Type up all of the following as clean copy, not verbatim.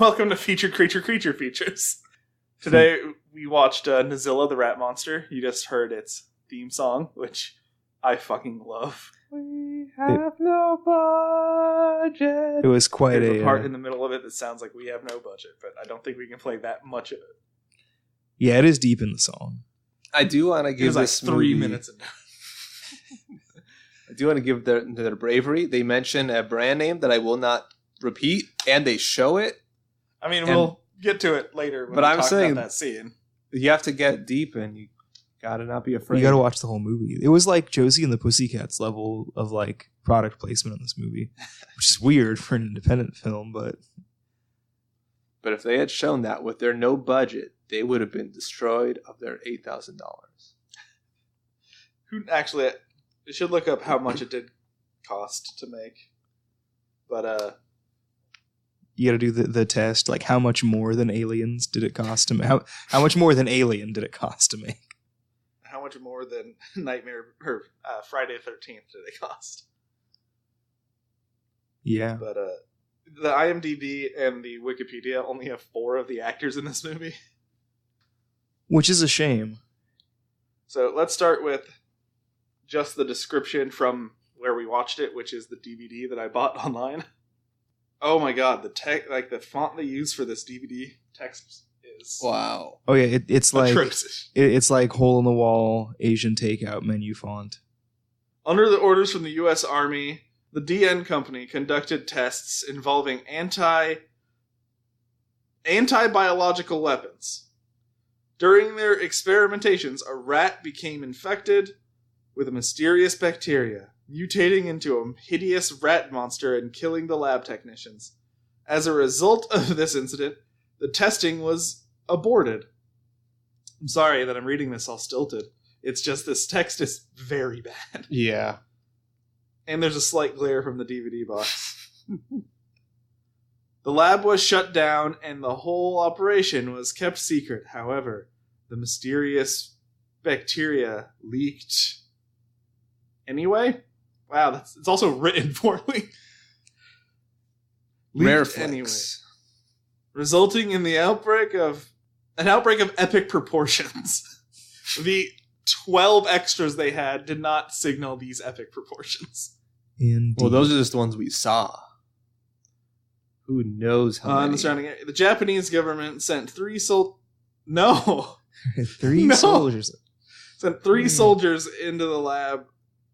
Welcome to Featured Creature Features. Today we watched Nezulla the Rat Monster. You just heard its theme song, which I fucking love. We have no budget. It was quite There's a part in the middle of it that sounds like we have no budget, but I don't think we can play that much of it. Yeah, it is deep in the song. I do want to give this like 3 movie, minutes into I do want to give their bravery. They mention a brand name that I will not repeat, and they show it. I mean, we'll get to it later when but we I'm talk saying- about that scene. You have to get deep, and you gotta not be afraid. You gotta watch the whole movie. It was like Josie and the Pussycats level of like product placement in this movie, which is weird for an independent film, but But if they had shown that with their no budget, they would have been destroyed of their $8,000. Who actually? I should look up how much it did cost to make. But you gotta do the test. Like, how much more than Aliens did it cost to make? How much more than Alien did it cost to make? how much more than Nightmare or Friday the 13th did it cost? Yeah. But the IMDb and the Wikipedia only have 4 of the actors in this movie. Which is a shame. So let's start with just the description from where we watched it, which is the DVD that I bought online. Oh my god, the font they use for this DVD text is Wow. Oh yeah, it's like atrocious. it's like hole in the wall Asian takeout menu font. Under the orders from the U.S. Army, the DN Company conducted tests involving anti-biological weapons. During their experimentations, a rat became infected with a mysterious bacteria, mutating into a hideous rat monster and killing the lab technicians. As a result of this incident, the testing was aborted. I'm sorry that I'm reading this all stilted. It's just this text is very bad. Yeah. And there's a slight glare from the DVD box. The lab was shut down and the whole operation was kept secret. However, the mysterious bacteria leaked anyway. Wow, it's also written poorly. Rare Leaked anyway, flicks. resulting in the outbreak of epic proportions. The 12 extras they had did not signal these epic proportions. Indeed. Well, those are just the ones we saw. Who knows how In many? the surrounding area, the Japanese government sent 3 Three No. soldiers. sent 3 soldiers into the lab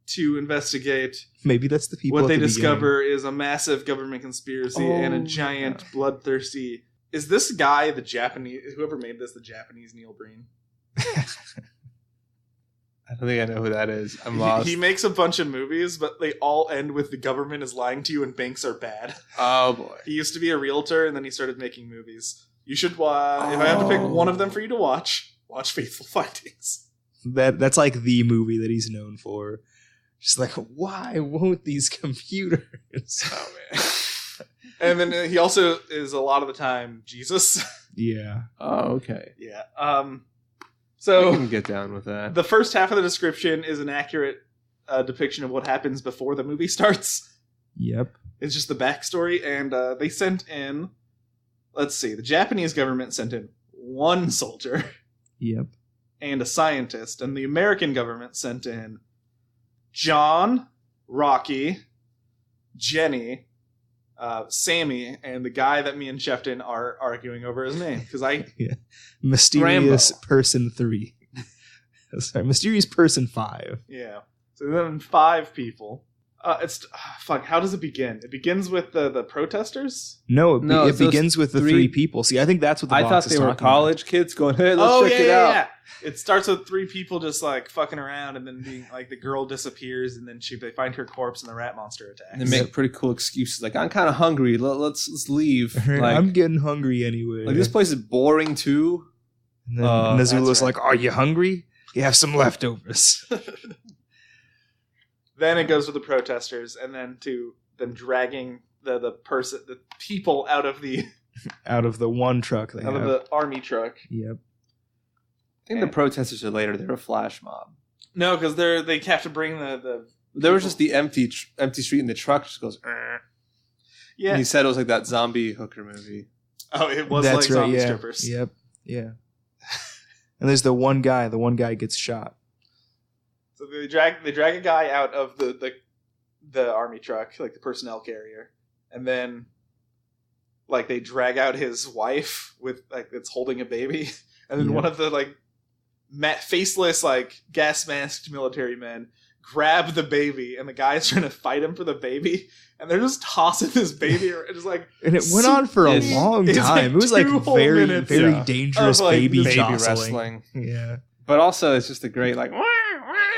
to investigate. Maybe that's the people. What at they the discover is a massive government conspiracy and a giant bloodthirsty. Is this guy the Japanese? Whoever made this, the Japanese Neil Breen? beginning. I don't think I know who that is. I'm lost. He makes a bunch of movies, but they all end with the government is lying to you and banks are bad. Oh boy. He used to be a realtor and then he started making movies. You should if I have to pick one of them for you to watch Faithful Findings. That's like the movie that he's known for. Just like, why won't these computers? Oh man. And then he also is a lot of the time Jesus. Yeah. Oh, okay. Yeah. I So can get down with that. the first half of the description is an accurate depiction of what happens before the movie starts. Yep. It's just the backstory, and they sent in. Let's see. The Japanese government sent in 1 soldier Yep. and a scientist, and the American government sent in John, Rocky, Jenny, Sammy, and the guy that me and Shefton are arguing over his name because Mysterious Rambo. Person 3. Sorry, Mysterious Person 5. yeah. So then 5 people. Fuck. How does it begin? It begins with the protesters. No, No, it it's those begins with the 3 3 people. See, I think that's what the I box thought is they were talking college kids going, hey, let's check it out. Yeah. It starts with 3 people just like fucking around, and then being like the girl disappears, and then they find her corpse, and the rat monster attacks. And they make pretty cool excuses. Like, I'm kind of hungry. Let's leave. about. Like, I'm getting hungry anyway. like, this place is boring too. And then that's Nezulla's right. like, are you hungry? You have some leftovers. Then it goes to the protesters, and then to them dragging the people out of the Out of the one truck they out have. of the army truck. Yep. I think the protesters are later. They're a flash mob. No, because they have to bring the There was just the empty street, and the truck just goes. "Arr." yeah. And he said it was like that zombie hooker movie. Oh, it was That's like right. zombie Yeah. strippers. Yep. Yeah. And there's the one guy. The one guy gets shot. So they drag a guy out of the army truck, like the personnel carrier, and then like they drag out his wife with like that's holding a baby, and then Yeah. one of the like faceless like gas masked military men grab the baby, and the guy's trying to fight him for the baby, and they're just tossing this baby around. It's like, And it went on for a It's- long it's time. like it was like 2 whole very, minutes, very yeah, dangerous of, like, baby, baby jostling. wrestling. Yeah. But also, it's just a great like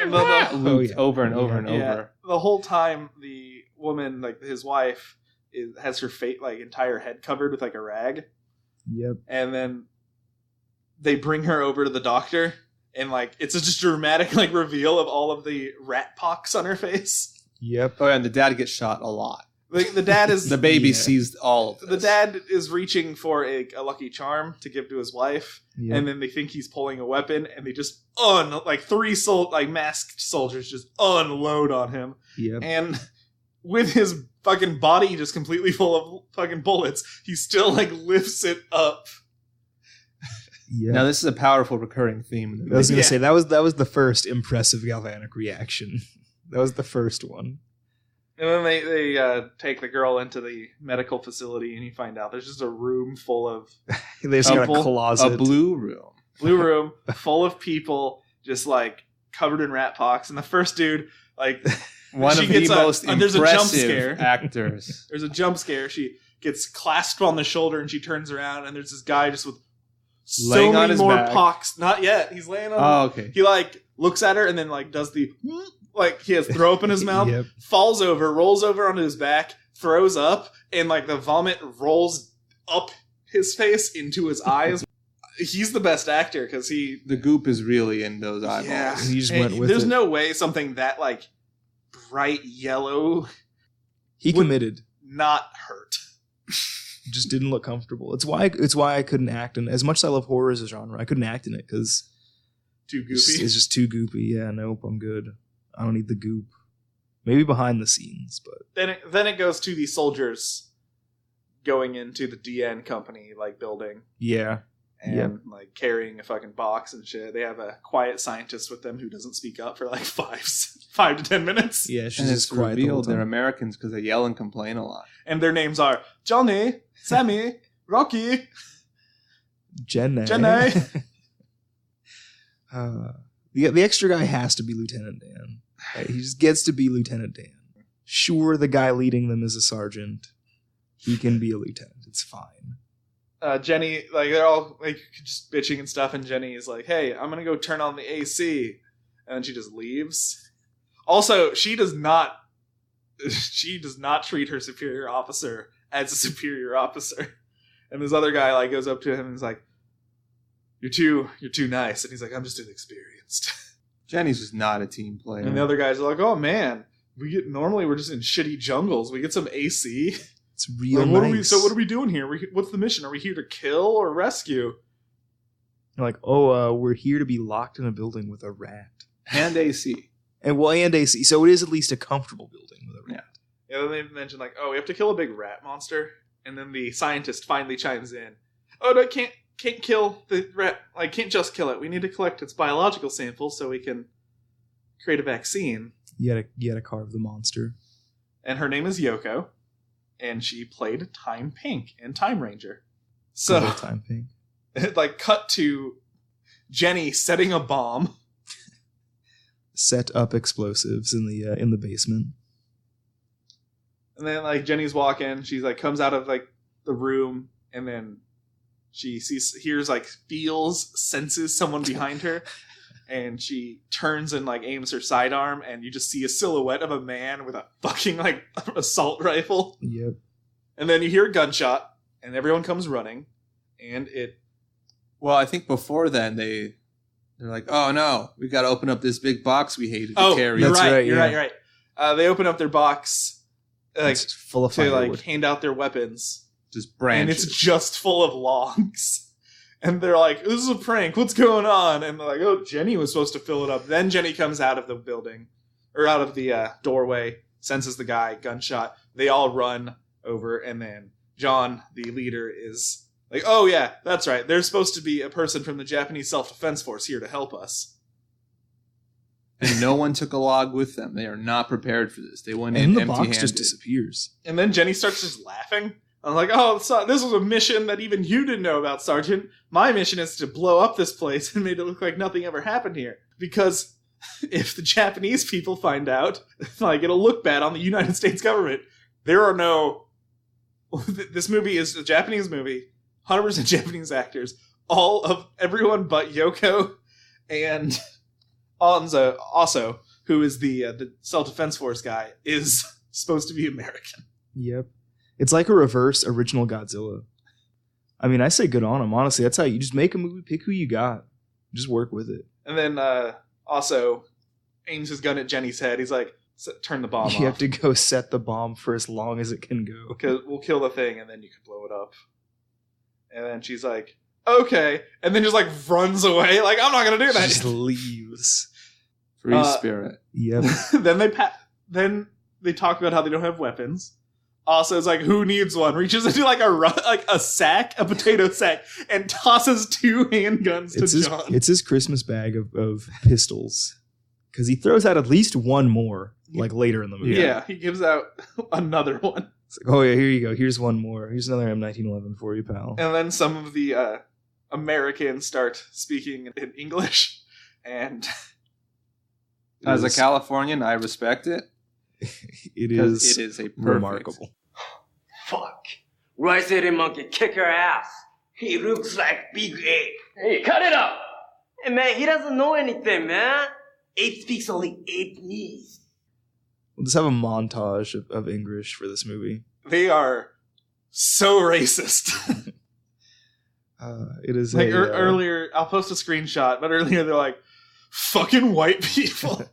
And looped yeah. over and over and yeah, over. the whole time the woman, like his wife, has her like entire head covered with like a rag. Yep. And then they bring her over to the doctor, and like it's just a dramatic like reveal of all of the rat pox on her face. Yep. Oh, yeah, and the dad gets shot a lot. Like the dad is The baby Yeah. sees all of this. the dad is reaching for a Lucky Charm to give to his wife, Yep. and then they think he's pulling a weapon, and they just like 3 masked soldiers just unload on him, Yep. and with his fucking body just completely full of fucking bullets, he still like lifts it up. Yeah. Now, this is a powerful recurring theme in the I was movie. gonna say that was the first impressive galvanic reaction. That was the first one. And then they take the girl into the medical facility, and you find out there's just a room full of They just got a People- closet. A blue room. blue room full of people just like covered in rat pox. And the first dude, like, One She of the gets most there's a jump impressive scare. actors. There's a jump scare. She gets clasped on the shoulder, and she turns around, and there's this guy just with so Laying on many his more back. pox. Not yet. He's laying on. Oh, okay. He like looks at her, and then like does the like he has throw up in his mouth. Yep. Falls over, rolls over onto his back, throws up, and like the vomit rolls up his face into his eyes. He's the best actor because he The goop is really in those eyeballs. Yeah. He just and went with there's it. no way something that like bright yellow He would- committed. not hurt. Just didn't look comfortable. It's why I couldn't act in. As much as I love horror as a genre, I couldn't act in it because Too it's goofy. it's just too goopy. Yeah, nope, I'm good. I don't need the goop. Maybe behind the scenes, but Then it goes to the soldiers going into the DN company like building yeah, and like carrying a fucking box and shit. They have a quiet scientist with them who doesn't speak up for like 5 to 10 minutes. yeah. She's And just it's quiet the whole revealed they're time. Americans because they yell and complain a lot. And their names are Johnny, Sammy, Rocky. Jenny. Jenny. The extra guy has to be Lieutenant Dan. Right? He just gets to be Lieutenant Dan. Sure, the guy leading them is a sergeant. He can be a lieutenant. It's fine. Jenny, like they're all like just bitching and stuff, and Jenny is like, "Hey, I'm gonna go turn on the AC," and then she just leaves. Also, she does not treat her superior officer as a superior officer. And this other guy like goes up to him and is like, "You're too nice," and he's like, "I'm just inexperienced." Jenny's just not a team player. And the other guys are like, "Oh man, normally we're just in shitty jungles. We get some AC. It's real Like, nice. what are we doing here? What's the mission? Are we here to kill or rescue?" You're like, oh, we're here to be locked in a building with a rat. And AC. And AC. So it is at least a comfortable building with a rat. Yeah, then they mention like, "Oh, we have to kill a big rat monster," and then the scientist finally chimes in. "Oh, no, can't kill the rat. Like, can't just kill it. We need to collect its biological samples so we can create a vaccine." You gotta carve the monster. And her name is Yoko, and she played Time Pink in Time Ranger. Good So, old time thing. it like cut to Jenny setting a bomb. Set up explosives in the basement. And then like Jenny's walking, she's like comes out of like the room, and then she senses someone behind her, and she turns and like aims her sidearm, and you just see a silhouette of a man with a fucking like assault rifle. Yep. And then you hear a gunshot, and everyone comes running, and it Well, I think before then they're like, "Oh no, we got to open up this big box we hated to carry." you're That's right, right, you're yeah. right, you're right. They open up their box like It's full of to firewood. like hand out their weapons. Just And branches. it's just full of logs. And they're like, "This is a prank. What's going on?" And they're like, "Oh, Jenny was supposed to fill it up." Then Jenny comes out of the building, or out of the doorway, senses the guy, gunshot. They all run over, and then John, the leader, is Like, oh yeah, that's right. There's supposed to be a person from the Japanese Self-Defense Force here to help us. And no one took a log with them. They are not prepared for this. They went And in the empty-handed. box just disappears. And then Jenny starts just laughing. I'm like, oh, this was a mission that even you didn't know about, Sergeant. My mission is to blow up this place and make it look like nothing ever happened here. Because if the Japanese people find out, like, it'll look bad on the United States government. There are no... This movie is a Japanese movie. 100% Japanese actors. All of everyone but Yoko and Anzo, also, who is the Self-Defense Force guy, is supposed to be American. Yep. It's like a reverse original Godzilla. I mean, I say good on him. Honestly, that's how you just make a movie, pick who you got. Just work with it. And then also aims his gun at Jenny's head. He's like, turn the bomb off. You have to go set the bomb for as long as it can go. Because we'll kill the thing and then you can blow it up. And then she's like, okay. And then just like runs away. Like, I'm not going to do that. She just leaves. Free spirit. Yep. Then they talk about how they don't have weapons. Also, it's like, who needs one? Reaches into like a sack, a potato sack, and tosses 2 handguns to John. It's his Christmas bag of pistols. Because he throws out at least one more, like later in the movie. Yeah, he gives out another one. It's like, oh yeah, here you go. Here's one more. Here's another M1911 for you, pal. And then some of the Americans start speaking in English. And as a Californian, I respect it. It is a perfect, remarkable. Fuck. Rice-eating monkey kick her ass. He looks like Big Ape. Hey, cut it up! Hey, man, he doesn't know anything, man. Ape speaks only Ape-nese. We'll just have a montage of English for this movie. They are so racist. It is like earlier, I'll post a screenshot, but earlier they're like, fucking white people.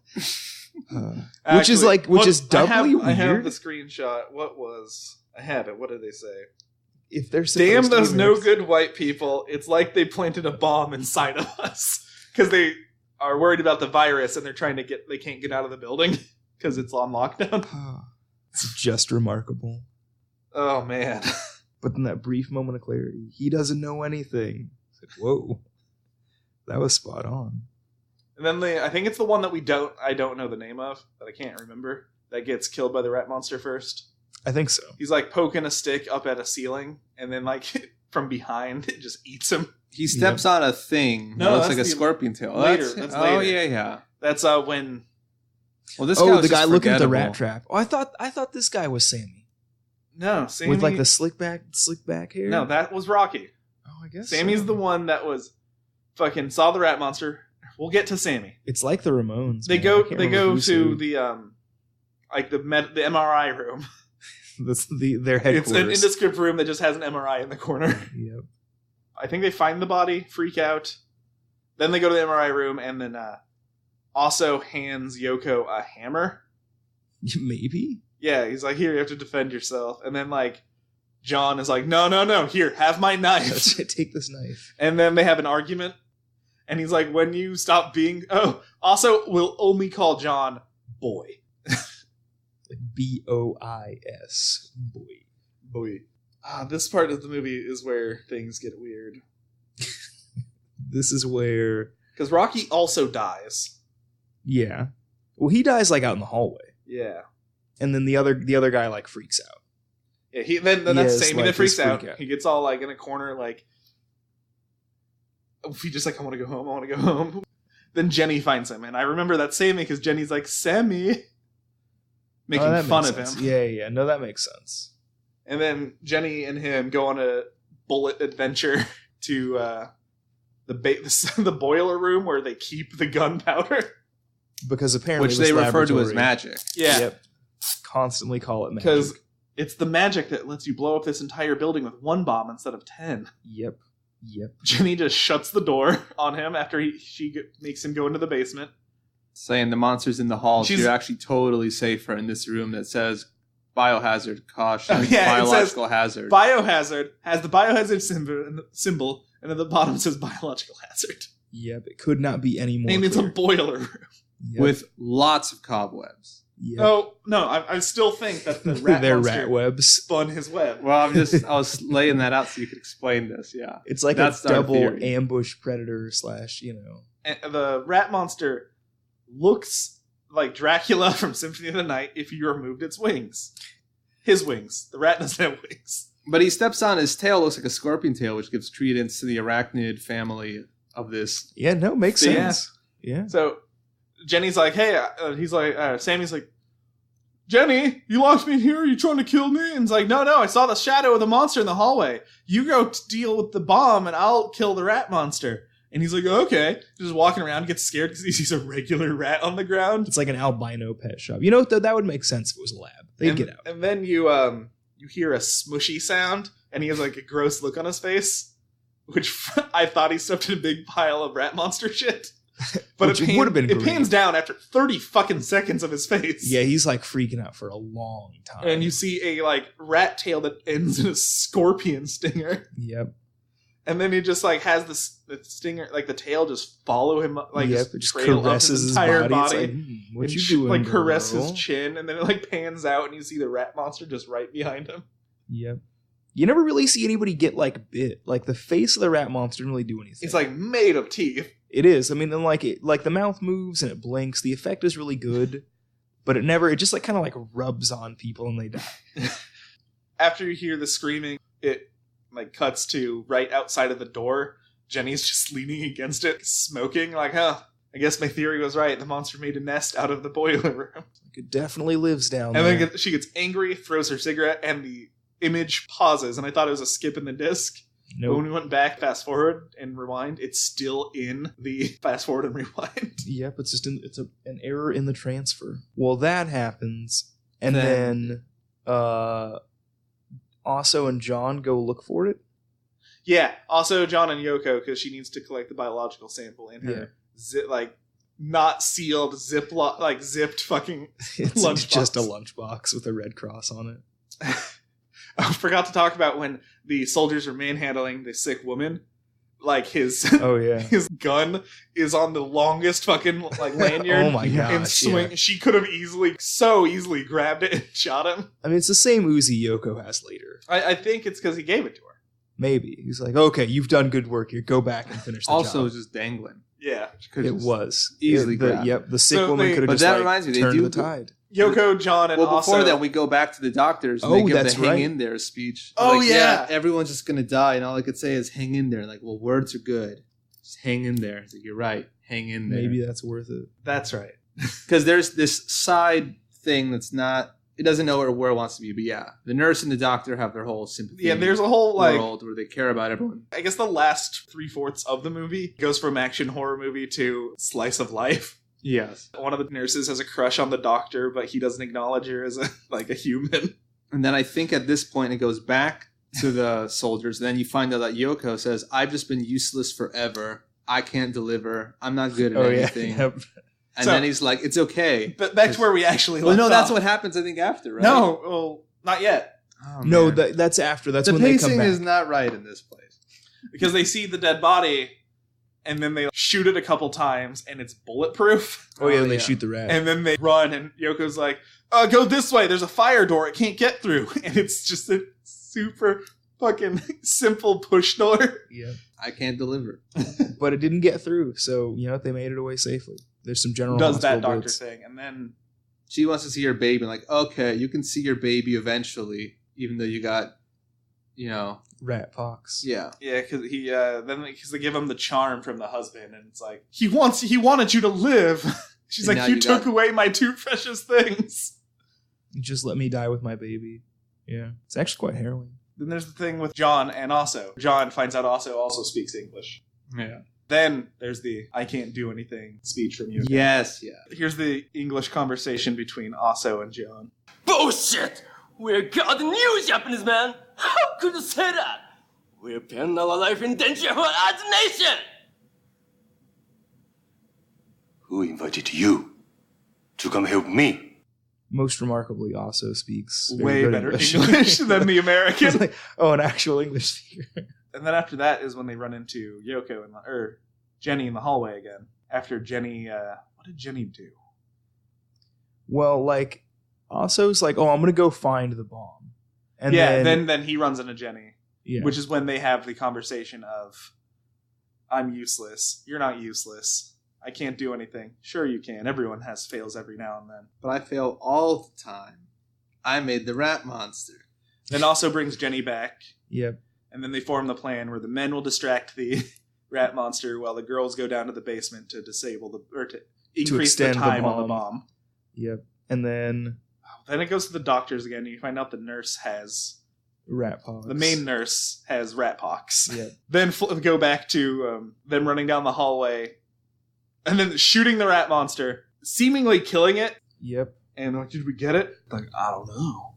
Which is doubly weird. I have the screenshot. I have it. What did they say? If they're damn those no good white people, it's like they planted a bomb inside of us. Because they are worried about the virus and they can't get out of the building because it's on lockdown. It's just remarkable. Oh man. But in that brief moment of clarity, he doesn't know anything. It's like, whoa. That was spot on. And then I think it's the one that I don't know the name of, that I can't remember, that gets killed by the rat monster first. I think so. He's like poking a stick up at a ceiling, and then like from behind it just eats him. He steps on a thing. No, that looks like a scorpion tail. Later. That's later. Oh yeah. That's when. Well, this guy was the guy just looking at the forgettable. rat trap. Oh, I thought this guy was Sammy No, Sammy with like the slick back hair. No, that was Rocky. Oh, I guess Sammy's so. the one that was fucking saw the rat monster. We'll get to Sammy. It's like the Ramones. They man. go I can't remember to who's who. the the MRI room. That's their headquarters. It's an indescript room that just has an MRI in the corner. Yep. I think they find the body, freak out. Then they go to the MRI room, and then also hands Yoko a hammer. Maybe. Yeah, he's like, here, you have to defend yourself. And then like John is like, no, here, have my knife. Take this knife. And then they have an argument. And he's like, when you stop being... Oh, also, we'll only call John Boy. Like B-O-I-S. Boy. This part of the movie is where things get weird. This is where... Because Rocky also dies. Yeah. Well, he dies like out in the hallway. Yeah. And then the other guy like freaks out. Yeah, then that's Sammy like that freaks his out. freak out. He gets all like in a corner like... He just like, I want to go home. Then Jenny finds him. And I remember that Sammy because Jenny's like, Sammy. Making fun of him. Yeah. No, that makes sense. And then Jenny and him go on a bullet adventure to the boiler room where they keep the gunpowder. Because apparently which they refer to as magic. Yeah. Yep. Constantly call it magic. Because it's the magic that lets you blow up this entire building with 1 bomb instead of 10. Yep. Jenny just shuts the door on him after she makes him go into the basement. Saying the monster's in the hall. You're actually totally safer in this room that says biohazard caution. Biological hazard. Biohazard has the biohazard symbol, and at the bottom says biological hazard. Yep. It could not be any more And it's a clear. boiler room. Yep. With lots of cobwebs. Yep. Oh no, I still think that the rat Their monster rat webs. spun his web. Well, I was laying that out so you could explain this. Yeah, It's like That's a our double theory. ambush predator / And the rat monster looks like Dracula from Symphony of the Night if you removed its wings. His wings. The rat doesn't have wings. but he steps on his tail. Looks like a scorpion tail, which gives credence to the arachnid family of this. Yeah, no, makes Yeah. sense. Yeah. So Jenny's like, hey, Sammy's like, Jenny, you locked me in here? Are you trying to kill me? And he's like, no, I saw the shadow of the monster in the hallway. You go deal with the bomb and I'll kill the rat monster. And he's like, okay. Just walking around, gets scared because he sees a regular rat on the ground. It's like an albino pet shop. You know, though, that would make sense if it was a lab. They'd get out. And then you hear a smushy sound and he has like a gross look on his face, which I thought he stepped in a big pile of rat monster shit. But Which it would have been it great. pans down after 30 fucking seconds of his face. Yeah, he's like freaking out for a long time. And you see a like rat tail that ends in a scorpion stinger. Yep. And then he just like has the stinger, like the tail just follow him, like Yep. just It just trail up caresses his his entire body. It's body. like, what and you doing, like caress girl? his chin, and then it like pans out and you see the rat monster just right behind him. Yep. You never really see anybody get like bit. Like the face of the rat monster didn't really do anything. It's like made of teeth. It is. I mean, then like the mouth moves and it blinks. The effect is really good, but it just like kind of like rubs on people and they die. After you hear the screaming, it like cuts to right outside of the door. Jenny's just leaning against it, smoking, like, huh, I guess my theory was right. The monster made a nest out of the boiler room. It definitely lives down And there. then she gets angry, throws her cigarette, and the image pauses. And I thought it was a skip in the disc. But when we went back, fast forward, and rewind, it's still in the fast forward and rewind. Yep, it's just an error in the transfer. Well, that happens, and then Aso and John go look for it. Yeah, also John and Yoko, because she needs to collect the biological sample in her not sealed zipped fucking It's lunchbox. just a lunchbox with a red cross on it. I forgot to talk about when the soldiers were manhandling the sick woman. Like his Oh yeah. his gun is on the longest fucking like lanyard. Oh my gosh, And swing. yeah. She could have so easily grabbed it and shot him. I mean, it's the same Uzi Yoko has later. I think it's because he gave it to her. Maybe he's like, okay, you've done good work here. Go back and finish the Also, job. it's just dangling. Yeah. Could It just- was easily grabbed. the sick So woman they- could have But just that like, reminds me, they turned do- the tide. Yoko, John, and Well, before also that, we go back to the doctors and Oh, they give that's the hang right. in there speech. Oh, Like, yeah. everyone's just gonna die, and all I could say is hang in there. Like, well, words are good. Just hang in there. It's like, you're right. Hang in there. Maybe that's worth it. That's right. Because there's this side thing that's not. It doesn't know where it wants to be. But yeah, the nurse and the doctor have their whole sympathy. Yeah, there's a whole like world where they care about everyone. I guess the last 3/4 of the movie goes from action horror movie to slice of life. Yes. One of the nurses has a crush on the doctor, but he doesn't acknowledge her as a human. And then I think at this point it goes back to the soldiers. Then you find out that Yoko says, "I've just been useless forever. I can't deliver. I'm not good at anything." Yep. And So- then he's like, "It's okay." But back to where we actually Well, left no, that's off. what happens. I think after, right? No, well, not yet. Oh, No, man. that's after. That's the when they come pacing back. is not right in this place. Because they see the dead body, and then they shoot it a couple times, and it's bulletproof. Oh yeah, and they yeah. shoot the rat. And then they run, and Yoko's like, go this way, there's a fire door, it can't get through. And it's just a super fucking simple push door. yeah, I can't deliver. but it didn't get through, so they made it away safely. There's some general Does that hospital doctor bits. thing, and then She wants to see her baby. And like, okay, you can see your baby eventually, even though you got, Rat pox. yeah. yeah, because they give him the charm from the husband, and it's like he wanted you to live. She's And like, now you you took got- away my two precious things. You just let me die with my baby. Yeah, it's actually quite harrowing. Then there's the thing with John and Aso. John finds out Aso also speaks English. Yeah. Then there's the I can't do anything speech from you. Yes, yeah. Here's the English conversation between Aso and John. Bullshit! We're God new Japanese man! How could you say that? We're putting our life in danger for our nation! Who invited you to come help me? Most remarkably, Aso speaks very Way good better English than the American. It's like, oh, an actual English speaker. And then after that is when they run into Yoko or Jenny in the hallway again. After Jenny, what did Jenny do? Well, like, Aso's like, oh, I'm going to go find the bomb. And then he runs into Jenny, yeah. which is when they have the conversation of, I'm useless. You're not useless. I can't do anything. Sure you can. Everyone has fails every now and then. But I fail all the time. I made the rat monster. Then also brings Jenny back. Yep. And then they form the plan where the men will distract the rat monster while the girls go down to the basement to disable to increase the time on the bomb. Yep. And then it goes to the doctors again, and you find out the nurse has rat pox. The main nurse has rat pox. Yep. Then go back to them running down the hallway, and then shooting the rat monster, seemingly killing it. Yep. And like, did we get it? Like, I don't know.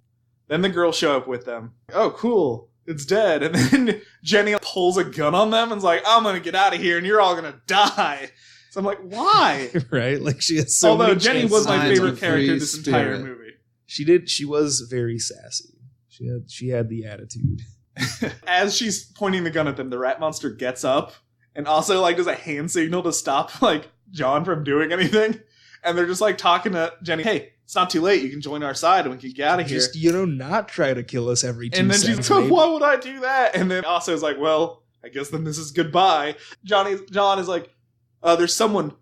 Then the girls show up with them. Oh, cool. It's dead. And then Jenny pulls a gun on them and's like, I'm going to get out of here and you're all going to die. So I'm like, why? Right? Like she has so Although many Jenny chances. was my favorite Free character this entire spirit. movie. She was very sassy. She had the attitude. As she's pointing the gun at them, the rat monster gets up and also like does a hand signal to stop like John from doing anything. And they're just like talking to Jenny, hey, it's not too late. You can join our side and we can get out of here. Just, not try to kill us every 2 And then seconds. she's like, why would I do that? And then also is like, well, I guess then this is goodbye. John is like, there's someone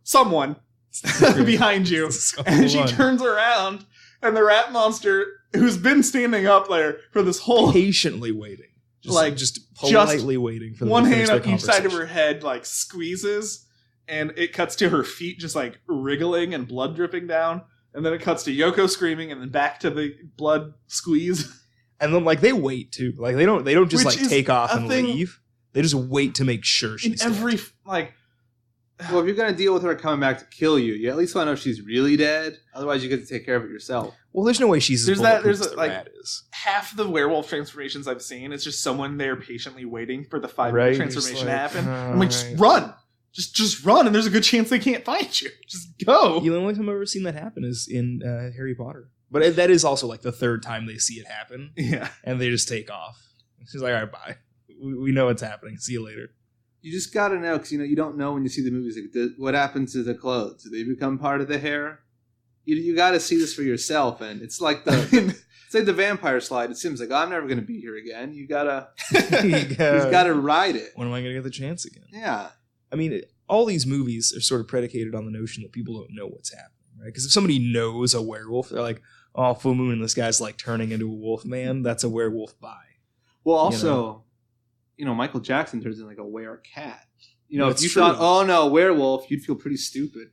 behind you. And she turns around and the rat monster, who's been standing up there for this whole patiently waiting. Just politely waiting for them one to hand finish up their each side of conversation. her head, like squeezes, and it cuts to her feet just like wriggling and blood dripping down. And then it cuts to Yoko screaming, and then back to the blood squeeze. And then like they wait too. Like they don't just Which like is take off a and thing- leave. They just wait to make sure she's In every dead. like, Well, if you're going to deal with her coming back to kill you, you at least want to know if she's really dead. Otherwise, you get to take care of it yourself. Well, there's no way she's as There's that- bulletproof there's as a, the like- rat is. half the werewolf transformations I've seen, it's just someone there patiently waiting for the 5-minute Right, transformation just to like, happen. I'm all like, just right. run. Just run, and there's a good chance they can't find you. Just go. The only time I've ever seen that happen is in Harry Potter. But that is also like the third time they see it happen, Yeah. and they just take off. She's like, all right, bye. We know what's happening. See you later. You just got to know, because you don't know when you see the movies. Like, what happens to the clothes? Do they become part of the hair? You got to see this for yourself, and it's like it's like the vampire slide. It seems like, I'm never going to be here again. You gotta ride it. When am I going to get the chance again? Yeah. I mean, all these movies are sort of predicated on the notion that people don't know what's happening, right? Because if somebody knows a werewolf, they're like, oh, full moon, and this guy's like turning into a wolf man. That's a werewolf bye. Well, also, Michael Jackson turns into like a were-cat. If That's you true. thought, oh no, werewolf, you'd feel pretty stupid.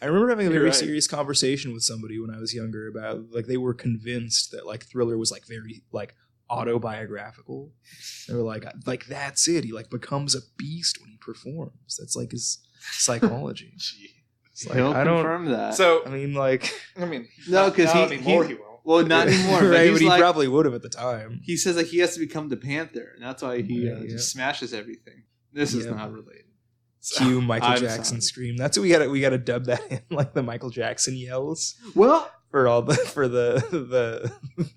I remember having a You're very right. serious conversation with somebody when I was younger about like they were convinced that like Thriller was like very like autobiographical. They were like that's it. He like becomes a beast when he performs. That's like his psychology. Gee. It's like, He'll I don't. confirm that. So, I mean, like, No, 'cause not he- anymore, he- he won't. well, not anymore. But right? he's But he like, probably would have at the time. he says like he has to become the Panther, and that's why he Yeah. just smashes everything. This is Yeah. not related. Cue Michael I'm Jackson sorry. scream. That's what we got to dub that in, like the Michael Jackson yells Well, for all the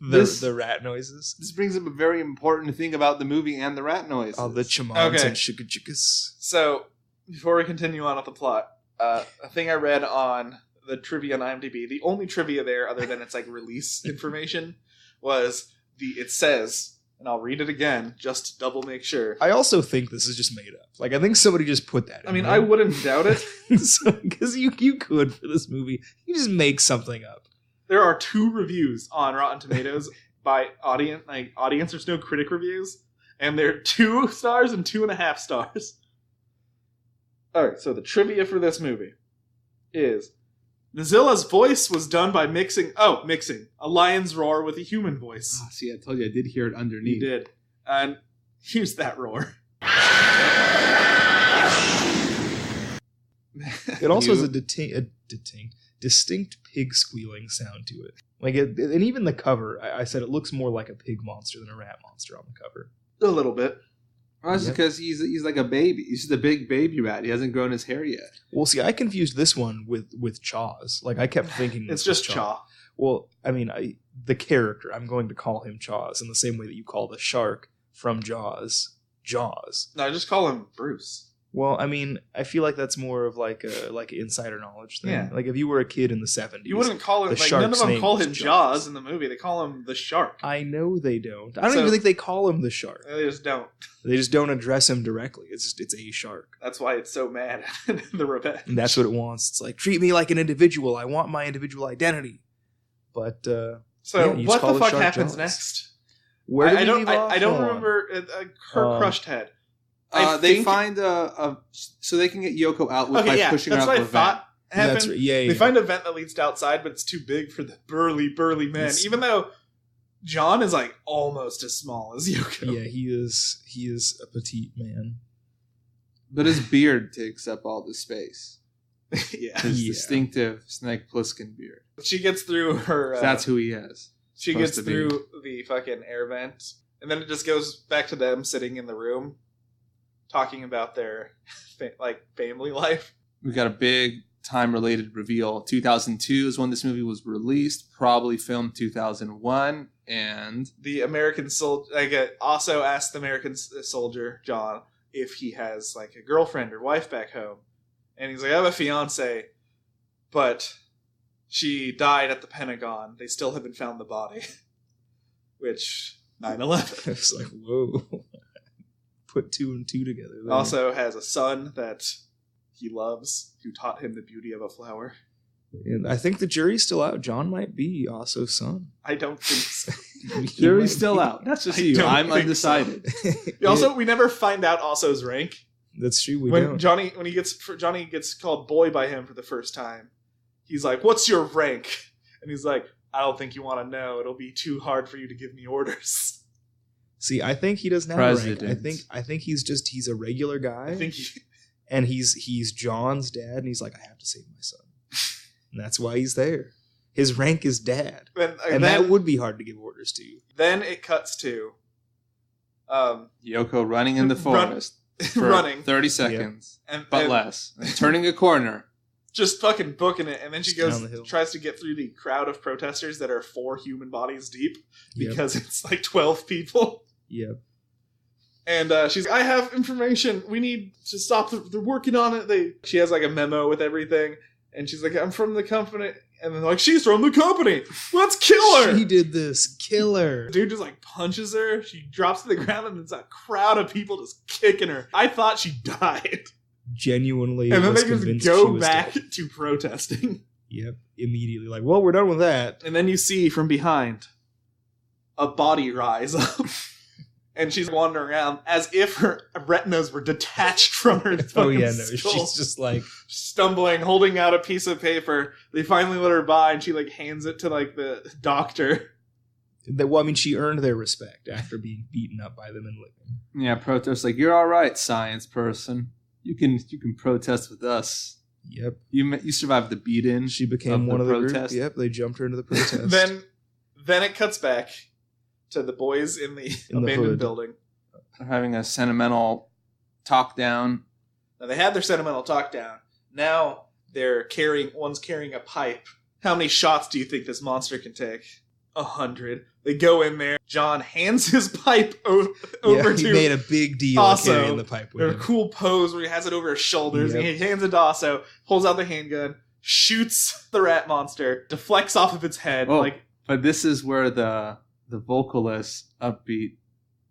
This- the rat noises, this brings up a very important thing about the movie and the rat noise. all the chamans Okay. and chickas. So, before we continue on with the plot, a thing I read on the trivia on IMDb, the only trivia there, other than its like release information, was it says, and I'll read it again just to double make sure. I also think this is just made up. Like I think somebody just put that. I mean, I wouldn't doubt it. because you could for this movie, you just make something up. There are 2 reviews on Rotten Tomatoes by audience. There's no critic reviews, and they're 2 stars and 2.5 stars. All right, so the trivia for this movie is Nezulla's voice was done by mixing a lion's roar with a human voice. Ah, see, I told you I did hear it underneath. He did, and here's that roar. It also has You- a distinct pig squealing sound to it. Like and even the cover, I said it looks more like a pig monster than a rat monster on the cover. A little bit. Well, that's Yep. because he's like a baby. He's just a big baby rat. He hasn't grown his hair yet. Well, see, I confused this one with Chaws. Like I kept thinking It's this was just Chaw. Well, I mean, the character, I'm going to call him Chaws in the same way that you call the shark from Jaws. No, I just call him Bruce. Well, I mean, I feel like that's more of like a insider knowledge thing. Yeah. Like if you were a kid in the 70s. You wouldn't call him, the like, none of shark's them name call was him Jaws in the movie. They call him the shark. I know they don't. I don't So- even think they call him the shark. They just don't. They just don't address him directly. It's a shark. That's why it's so mad at the revenge. And that's what it wants. It's like, treat me like an individual. I want my individual identity. But So yeah, you just what call the the fuck shark happens Jaws. next? where did I we don't. leave off? I don't Hold on. remember her crushed head. They think- find so they can get Yoko out by pushing her that's out what the I vent. thought happened. That's right. Yeah, They find a vent that leads to outside, but it's too big for the burly men. It's- Even though John is like almost as small as Yoko. Yeah, he is a petite man. But his beard takes up all the space. Yeah. His Yeah. distinctive Snake Plissken beard. She gets through her. That's who he is. She supposed gets to be. through the fucking air vent, and then it just goes back to them sitting in the room, talking about their family life. We got a big time-related reveal. 2002 is when this movie was released. Probably filmed 2001, and The American soldier also asked the American soldier John if he has like a girlfriend or wife back home, and he's like, I have a fiance, but she died at the Pentagon. They still haven't found the body. Which 9/11. It's like, whoa. Put two and two together. there. Also has a son that he loves, who taught him the beauty of a flower. And I think the jury's still out. John might be Osso's son. I don't think so. He jury's might still be. out. That's just I you. don't I'm think undecided. Also, we never find out Osso's rank. That's true. We When don't. Johnny gets called boy by him for the first time, he's like, "What's your rank?" And he's like, "I don't think you want to know. It'll be too hard for you to give me orders." See, I think he doesn't have a rank. President. I think he's a regular guy. I think and he's John's dad, and he's like, I have to save my son. And that's why he's there. His rank is dad. And that would be hard to give orders to. then it cuts to Yoko running in the Run- forest for running 30 seconds, and but less. And turning a corner. just fucking booking it, and then she Just down goes the hill. tries to get through the crowd of protesters that are 4 human bodies deep Yep. because it's like 12 people. Yep. And she's like, I have information. We need to stop. They're working on it. She has like a memo with everything. And she's like, I'm from the company. And then they're like, she's from the company. Let's kill her. She did this. Kill her. Dude just like punches her. She drops to the ground and there's a crowd of people just kicking her. I thought she died. Genuinely And then was they just convinced she go was back dead. to protesting. Yep. Immediately. Like, well, we're done with that. And then you see from behind a body rise up. And she's wandering around as if her retinas were detached from her. Oh, yeah, no. skull. She's just like, Stumbling, holding out a piece of paper. They finally let her by, and she like hands it to like the doctor. well, I mean, she earned their respect after being beaten up by them and living. Yeah, protest like, you're all right, science person. You can protest with us. Yep. You survived the beat-in. She became Of one the of the protest. group. Yep. They jumped her into the protest. Then it cuts back to the boys in the In the abandoned hood. building. They're having a sentimental talk down. Now they had their sentimental talk down. Now one's carrying a pipe. How many shots do you think this monster can take? 100. They go in there. John hands his pipe over he to made a big deal Osso. carrying the pipe with a him. cool pose where he has it over his shoulders. Yep. And he hands it to Osso, pulls out the handgun, shoots the rat monster, deflects off of its head. Oh, like, but this is where the vocalist upbeat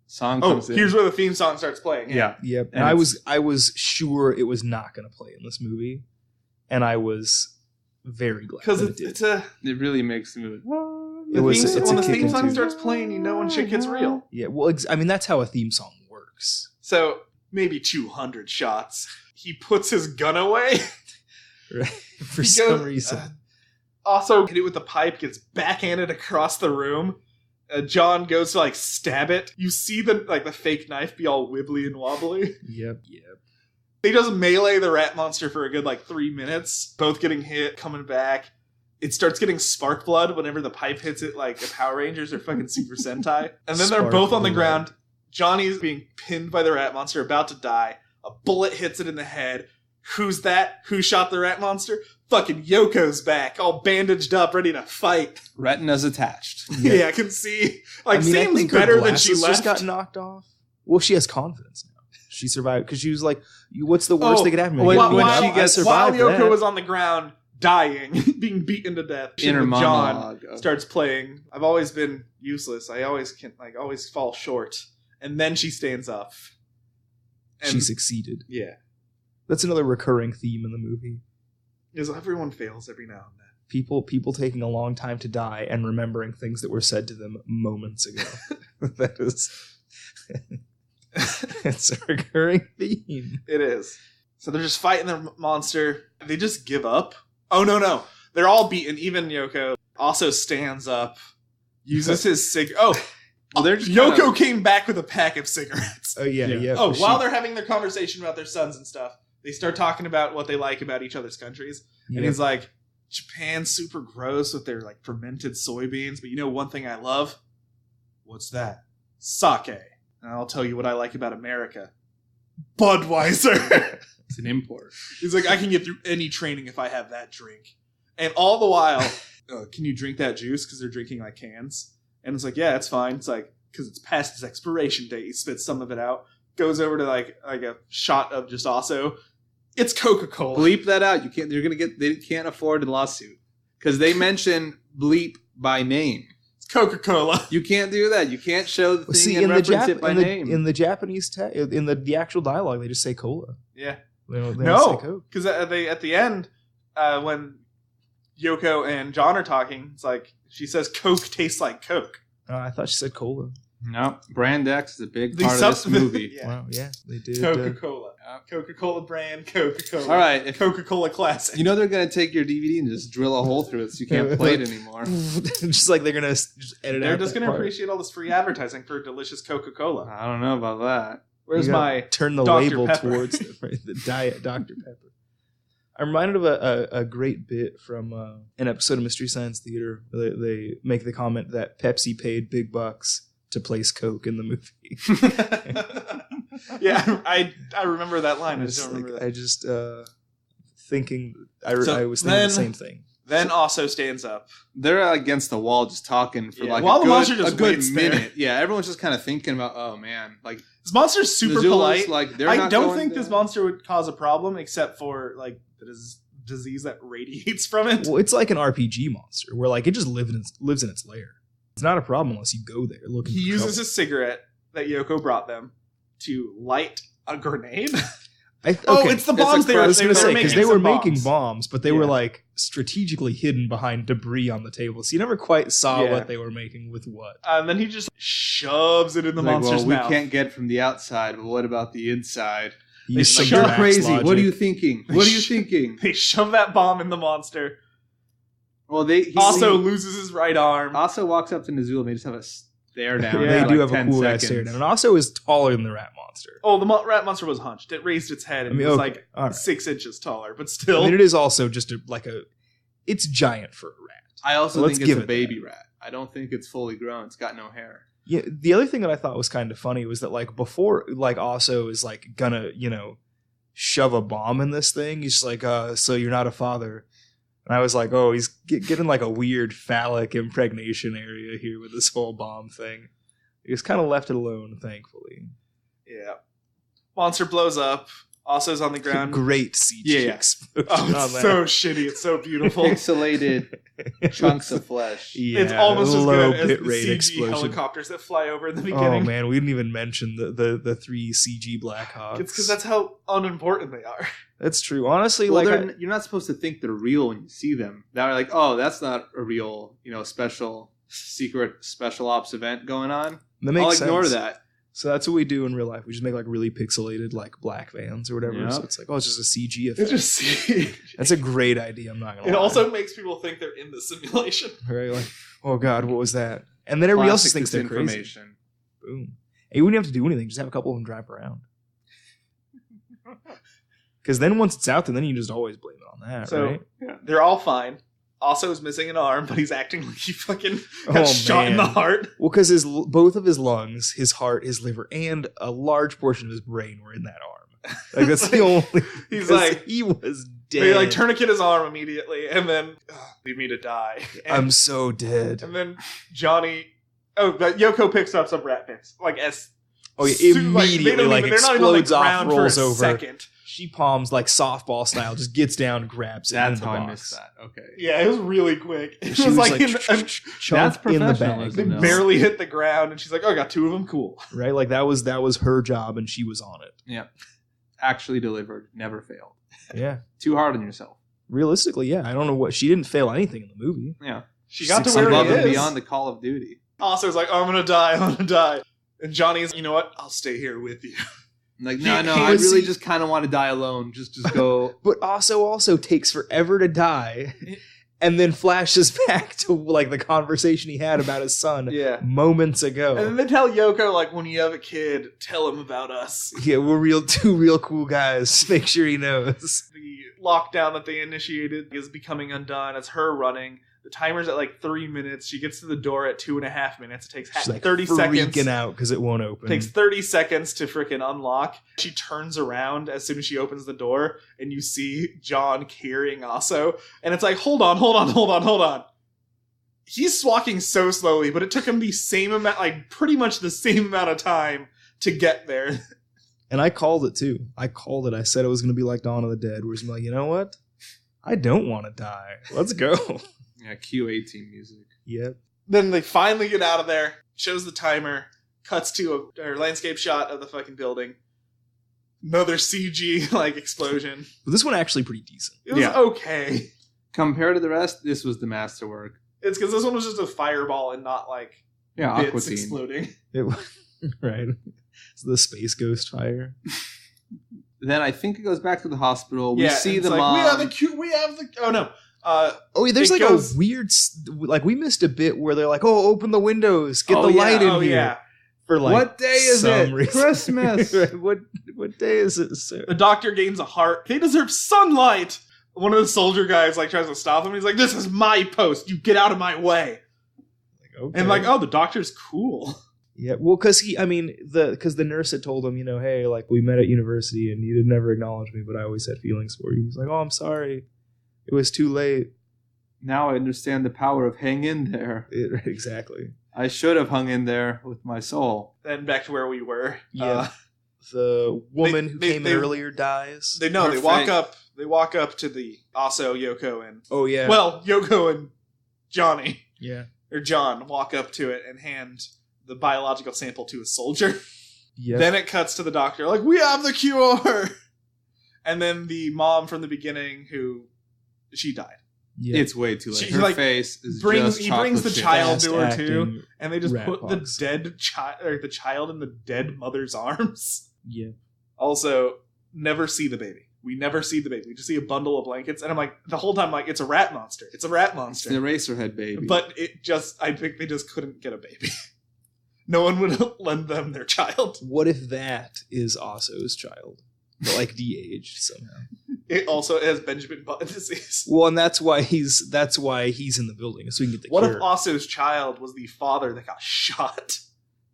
song oh, comes in. here's where the theme song starts playing. Yeah. Yep. And And I was sure it was not going to play in this movie, and I was very glad Because that it did. it's a... It really makes the movie. It's when a the kick theme song into- starts playing, you know when shit gets real. Yeah. Well, I mean, that's how a theme song works. So, maybe 200 shots. He puts his gun away. Right? For He some goes- reason. Also, hit it with the pipe, gets backhanded across the room. John goes to, like, stab it. You see the fake knife be all wibbly and wobbly. Yep. They just melee the rat monster for a good, 3 minutes. Both getting hit, coming back. It starts getting spark blood whenever the pipe hits it, like the Power Rangers or fucking Super Sentai. And then they're Spark both on the blood. ground. Johnny's being pinned by the rat monster, about to die. A bullet hits it in the head. Who's that? Who shot the rat monster? Fucking Yoko's back, all bandaged up, ready to fight. Retina's attached. Yeah, I can see. I mean, I seems think her better than she glasses left. just got knocked off. Well, she has confidence now. She survived because she was like, "What's the worst that could happen?" when Like, she gets- while survived Yoko that. was on the ground dying, being beaten to death, Inner John monologue. starts playing. I've always been useless. I always always fall short. And then she stands up. And She succeeded. yeah, That's another recurring theme in the movie. is everyone fails every now and then. People taking a long time to die and remembering things that were said to them moments ago. That is, it's a recurring theme. It is. So they're just fighting the monster. They just give up. Oh no! They're all beaten. Even Yoko also stands up, uses his well, they're just Yoko kinda- came back with a pack of cigarettes. Oh yeah. Oh, for while sure. they're having their conversation about their sons and stuff, they start talking about what they like about each other's countries. Yeah. And he's like, Japan's super gross with their like fermented soybeans, but you know one thing I love? What's that? Sake. And I'll tell you what I like about America. Budweiser. It's an import. He's like, I can get through any training if I have that drink. And all the while, can you drink that juice? Because they're drinking like cans. And it's like, yeah, it's fine. It's like, because it's past its expiration date. He spits some of it out. Goes over to like a shot of just also. It's Coca-Cola. Bleep that out. You can't. They can't afford a lawsuit because they mention bleep by name. It's Coca-Cola. You can't do that. You can't show the thing See, and in the, reference it by name. in the Japanese in the actual dialogue, they just say cola. Yeah. They don't say No, Coke. because at the end, when Yoko and John are talking, it's like she says Coke tastes like Coke. I thought she said cola. No, Brand X is a big The part of this sub- movie. Yeah. Wow, yeah, they did. Coca-Cola. Coca-Cola brand, Coca-Cola. All right, Coca-Cola Classic. you know they're gonna take your DVD and just drill a hole through it so you can't play it anymore. Just like they're gonna just edit They're out. just that going to part. appreciate all this free advertising for delicious Coca-Cola. I don't know about that. Where's You gotta my turn the Dr. label Pepper? towards the diet Dr. Pepper. I'm reminded of a great bit from an episode of Mystery Science Theater. They make the comment that Pepsi paid big bucks to place Coke in the movie. Yeah, I remember that line. I just don't remember that. I just thinking. I So was thinking then- the same thing. Then also stands up. They're against the wall just talking for Yeah, like while a the monster good, just a good waits there. minute. Yeah, everyone's just kind of thinking about, oh man, like This monster's super Nezulla's, polite. like they're I not don't going think this down. monster would cause a problem except for like the disease that radiates from it. Well, it's like an RPG monster where like it just lives in its lair. It's not a problem unless you go there looking. He for uses trouble. a cigarette that Yoko brought them to light a grenade. Okay. Oh, it's the bombs a they were, I was they going were to say making. because they were some making bombs. bombs, but they were Yeah. like strategically hidden behind debris on the table, so you never quite saw Yeah. what they were making with what. And then he just shoves it in the like, monster's well, we mouth. can't get from the outside, but what about the inside? He They used some shove- You're Drax crazy. What are logic. you thinking? What are you thinking? They shove that bomb in the monster. Well, he Also loses his right arm. also walks up to Nezulla and they just have a stare down. Yeah. They for do like have a 10 cool ass seconds. stare down, and also is taller than the rat monster. Oh, the rat monster was hunched. It raised its head and I mean, was okay, like all right. 6 inches taller, but I still. mean, it is also just it's giant for a rat. I also Let's think it's give a it baby rat. I don't think it's fully grown. It's got no hair. Yeah, the other thing that I thought was kind of funny was that like before like Aso is like gonna, shove a bomb in this thing, he's just like, so you're not a father. And I was like, oh, he's getting like a weird phallic impregnation area here with this whole bomb thing. He was kind of left it alone, thankfully. Yeah. Monster blows up. Also's on the ground. Great CG Yeah. explosion Oh, on it's that. so shitty. It's so beautiful. Pixelated chunks of flesh. Yeah, It's almost as low good as the bitrate CG explosion. helicopters that fly over in the Oh beginning. man, we didn't even mention the 3 CG Blackhawks. It's because that's how unimportant they are. That's true. Honestly, Well, like you're not supposed to think they're real when you see them. They're like, oh, that's not a real, special secret special ops event going on. that makes I'll sense. ignore that. So that's what we do in real life. We just make like really pixelated like black vans or whatever. Yeah. So it's like, oh, it's just a CG effect. It's just CG. That's a great idea. I'm not gonna. It lie. also makes people think they're in the simulation. right, like, oh god, what was that? And then everybody else just Classic thinks they're crazy. disinformation. Boom. And you wouldn't have to do anything. Just have a couple of them drive around. Because then once it's out there, then you just always blame it on that, So right? they're all fine. Also is missing an arm, but he's acting like he fucking Oh, got shot in the man. heart. Well, because both of his lungs, his heart, his liver, and a large portion of his brain were in that arm. Like that's the only. He's 'cause like- he was dead. They like tourniquet his arm immediately, and then leave me to die. And, I'm so dead. and then Johnny. Oh, but Yoko picks up some rat bits, like as Oh, yeah, They immediately, don't like, even- they're not even on the explodes off, ground for rolls a over. second. She palms like softball style, just gets down, grabs it. That's in the how I box. missed that. Okay. Yeah, it was really quick. It She was was like, like, chunk That's in the bag. professionalism. they No. barely hit the ground, and she's like, "Oh, I got 2 of them. Cool." Right? Like that was her job, and she was on it. Yeah. Actually delivered. Never failed. Yeah. Too hard on yourself. Realistically, yeah. I don't know what she didn't fail anything in the movie. Yeah. She got to Succeeded. where Above he and is. beyond the Call of Duty. Also, was like, "Oh, I'm gonna die. I'm gonna die." And Johnny's, you know what? I'll stay here with you. Like, He- no, he I was- really just kind of want to die alone. Just go. But also takes forever to die, and then flashes back to like the conversation he had about his son Yeah. moments ago. And then they tell Yoko, like, when you have a kid, tell him about us. Yeah, we're two real cool guys. Make sure he knows. The lockdown that they initiated is becoming undone. It's her running. The timer's at like 3 minutes. She gets to the door at 2.5 minutes. It takes She's like 30 freaking seconds. out because it won't open. Takes 30 seconds to freaking unlock. She turns around as soon as she opens the door, and you see John carrying Aso. And it's like, hold on. He's walking so slowly, but it took him the same amount, like pretty much the same amount of time to get there. And I called it too. I called it. I said it was going to be like Dawn of the Dead, where it's like, you know what? I don't want to die. Let's go. Yeah, Q18 music. Yep. Then they finally get out of there, shows the timer, cuts to a landscape shot of the fucking building. Another CG, like, explosion. But this one actually pretty decent. It was Yeah. okay. Compared to the rest, this was the masterwork. It's because this one was just a fireball and not, like, Yeah, bits Aqua Teen. exploding. It right. It's the Space Ghost fire. Then I think it goes back to the hospital. We Yeah, see and the it's like, mom. we have the... Oh, no. Oh, yeah, there's It like goes- a weird, like we missed a bit where they're like, "Oh, open the windows, get the light in here." yeah. For like, What day is some it? reason. Christmas. Right, what day is it, sir? The doctor gains a heart. They deserve sunlight! One of the soldier guys, like, tries to stop him. He's like, this is my post. You get out of my way. Okay. And, like, oh, the doctor's cool. Yeah, well, because the nurse had told him, you know, hey, like we met at university and you did never acknowledge me, but I always had feelings for you. He's like, oh, I'm sorry, it was too late. Now I understand the power of hang in there. Exactly. I should have hung in there with my soul. Then back to where we were. Yeah. The woman who they- came they- in earlier dies. They Her walk face. up. They walk up to the Aso, Yoko, and Oh yeah. well, Yoko and Johnny yeah. or John walk up to it and hand the biological sample to a soldier. Yeah. Then it cuts to the doctor, like, we have the cure. And then the mom from the beginning, who she died. Yeah. It's way too late. She, Her like, face is brings just he brings the chocolate chip. child Fast to her acting too, and they just rat put hogs. the dead child or the child in the dead mother's arms. Yeah. Also, never see the baby. We never see the baby. We just see a bundle of blankets, and I'm like, the whole time, like, it's a rat monster. It's a rat It's monster. an Eraserhead baby. But I think they just couldn't get a baby. No one would lend them their child. What if that is Aso's child, but like de-aged somehow? It also has Benjamin Button disease. Well, and that's why he's in the building, so we can get the What cure. if Aso's child was the father that got shot?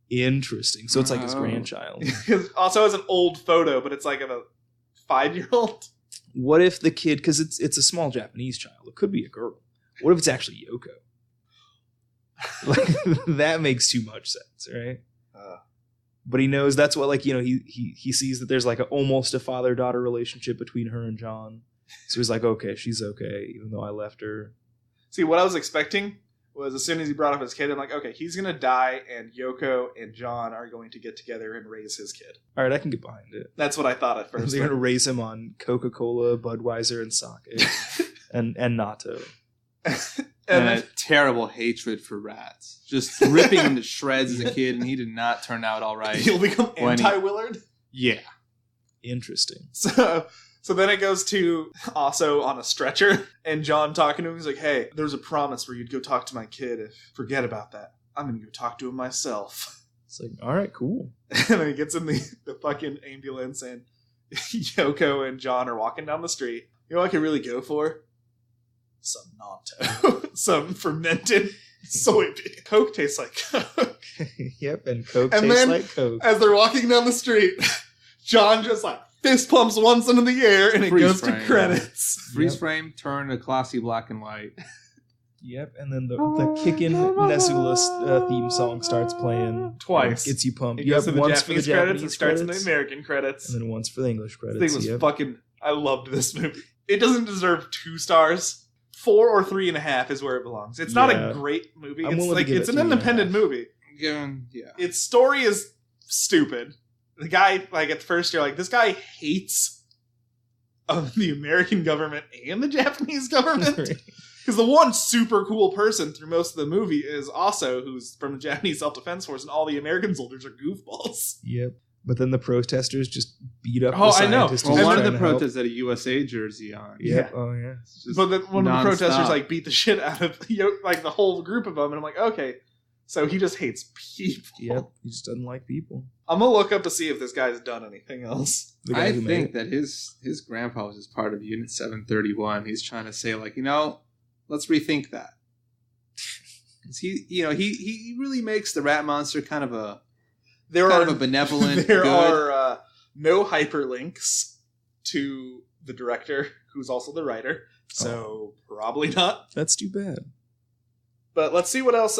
Interesting. So it's like his Oh. grandchild. Because Aso has an old photo, but it's like of a 5-year-old. What if the kid, because it's a small Japanese child, it could be a girl. What if it's actually Yoko? Like that makes too much sense, right? But he knows that's what, like, you know, he sees that there's like almost a father-daughter relationship between her and John. So he's like, okay, she's okay, even though I left her. See, what I was expecting was as soon as he brought up his kid, I'm like, okay, he's going to die, and Yoko and John are going to get together and raise his kid. All right, I can get behind it. That's what I thought at first. They're going to raise him on Coca-Cola, Budweiser, and sake, and natto. And a then, terrible hatred for rats. Just ripping him to shreds as a kid, and he did not turn out all right. he'll become When he- anti-Willard. Yeah. Interesting. So then it goes to Aso on a stretcher, and John talking to him. He's like, hey, there's a promise where you'd go talk to my kid. Forget about that. I'm going to go talk to him myself. It's like, all right, cool. And then he gets in the fucking ambulance, and Yoko and John are walking down the street. You know what I could really go for? Some Nanto. Some fermented soybean. Coke tastes like Coke. Yep, and Coke And tastes then- like Coke. As they're walking down the street, John just like fist pumps once into the air, and it Freeze goes frame. to credits. Freeze Yep. frame, turn a classy black and white. Yep, and then the kickin' Nezulla theme song starts playing Twice. Gets you pumped. It goes to the once Japanese for the credits, Japanese it starts in the credits, American credits. and then once for the English credits. This thing was yep. fucking... I loved this movie. It doesn't deserve 2 stars. 4 or 3.5 is where it belongs. It's not Yeah. a great movie. I'm It's willing to like give it's it an 3.5. independent movie. Yeah. Its story is stupid. The guy, like at first, you're like, this guy hates the American government and the Japanese government. Because the one super cool person through most of the movie is also who's from the Japanese Self-Defense Force, and all the American soldiers are goofballs. Yep. But then the protesters just beat up Oh, the I know. scientists. Well, who's one of trying the to help. protests had a USA jersey on. Yep. Yeah. Oh, yeah. It's just But then one of the nonstop. protesters like beat the shit out of like the whole group of them, and I'm like, okay, so he just hates people. Yep. He just doesn't like people. I'm gonna look up to see if this guy's done anything else. The guy I who made think it. that his grandpa was just part of Unit 731. He's trying to say, like, let's rethink that. 'Cause he really makes the rat monster kind of a benevolent. There good. are no hyperlinks to the director, who's also the writer, so probably not. That's too bad. But let's see what else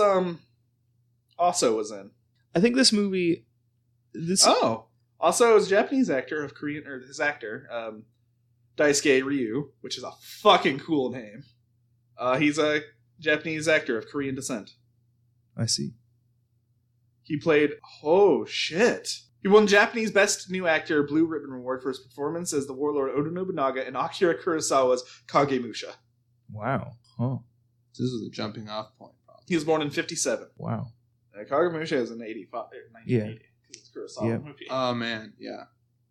also was in. I think this movie. Also is a Japanese actor of Korean, or his actor, Daisuke Ryu, which is a fucking cool name. He's a Japanese actor of Korean descent. I see. He played... Oh, shit. He won Japanese Best New Actor Blue Ribbon Award for his performance as the warlord Oda Nobunaga in Akira Kurosawa's Kagemusha. Wow. Huh. This was a jumping off point. Probably. He was born in 1957. Wow. Kagemusha is in 1980. Yeah. It's a Kurosawa Yep. movie. Oh man, yeah.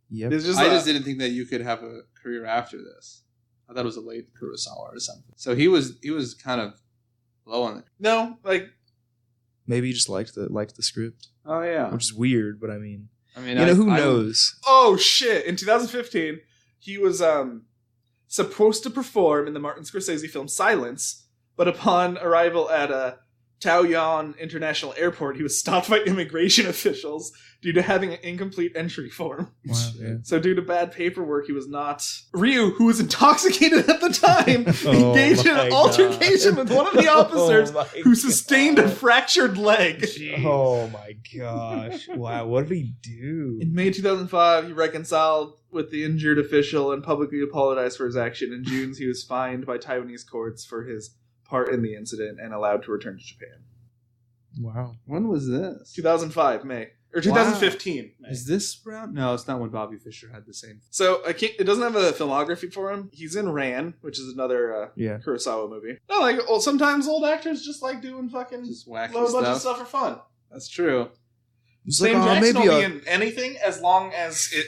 Yep. It's just I just didn't think that you could have a career after this. I thought it was a late Kurosawa or something. So he was kind of low on it. No, like... Maybe he just liked the script, Oh yeah. which is weird. But I mean, I mean, who knows? Oh, shit. In 2015, he was supposed to perform in the Martin Scorsese film Silence, but upon arrival at Taoyuan International Airport, he was stopped by immigration officials due to having an incomplete entry form. Wow. Yeah. So due to bad paperwork, he was not... Ryu, who was intoxicated at the time, Oh engaged in my an altercation with one of the officers Oh my who sustained a God. fractured leg. Oh my gosh! Wow, what did he do? In May 2005, he reconciled with the injured official and publicly apologized for his action. In June, he was fined by Taiwanese courts for his part in the incident and allowed to return to Japan. Wow. When was this? 2005, May. Or 2015. May. Is this around? No, it's not when Bobby Fischer had the same. So it doesn't have a filmography for him. He's in Ran, which is another Yeah. Kurosawa movie. No, sometimes old actors just like doing fucking Just wacky low budget stuff. stuff for fun. That's true. It's Sam like, Jackson maybe will be in anything as long as it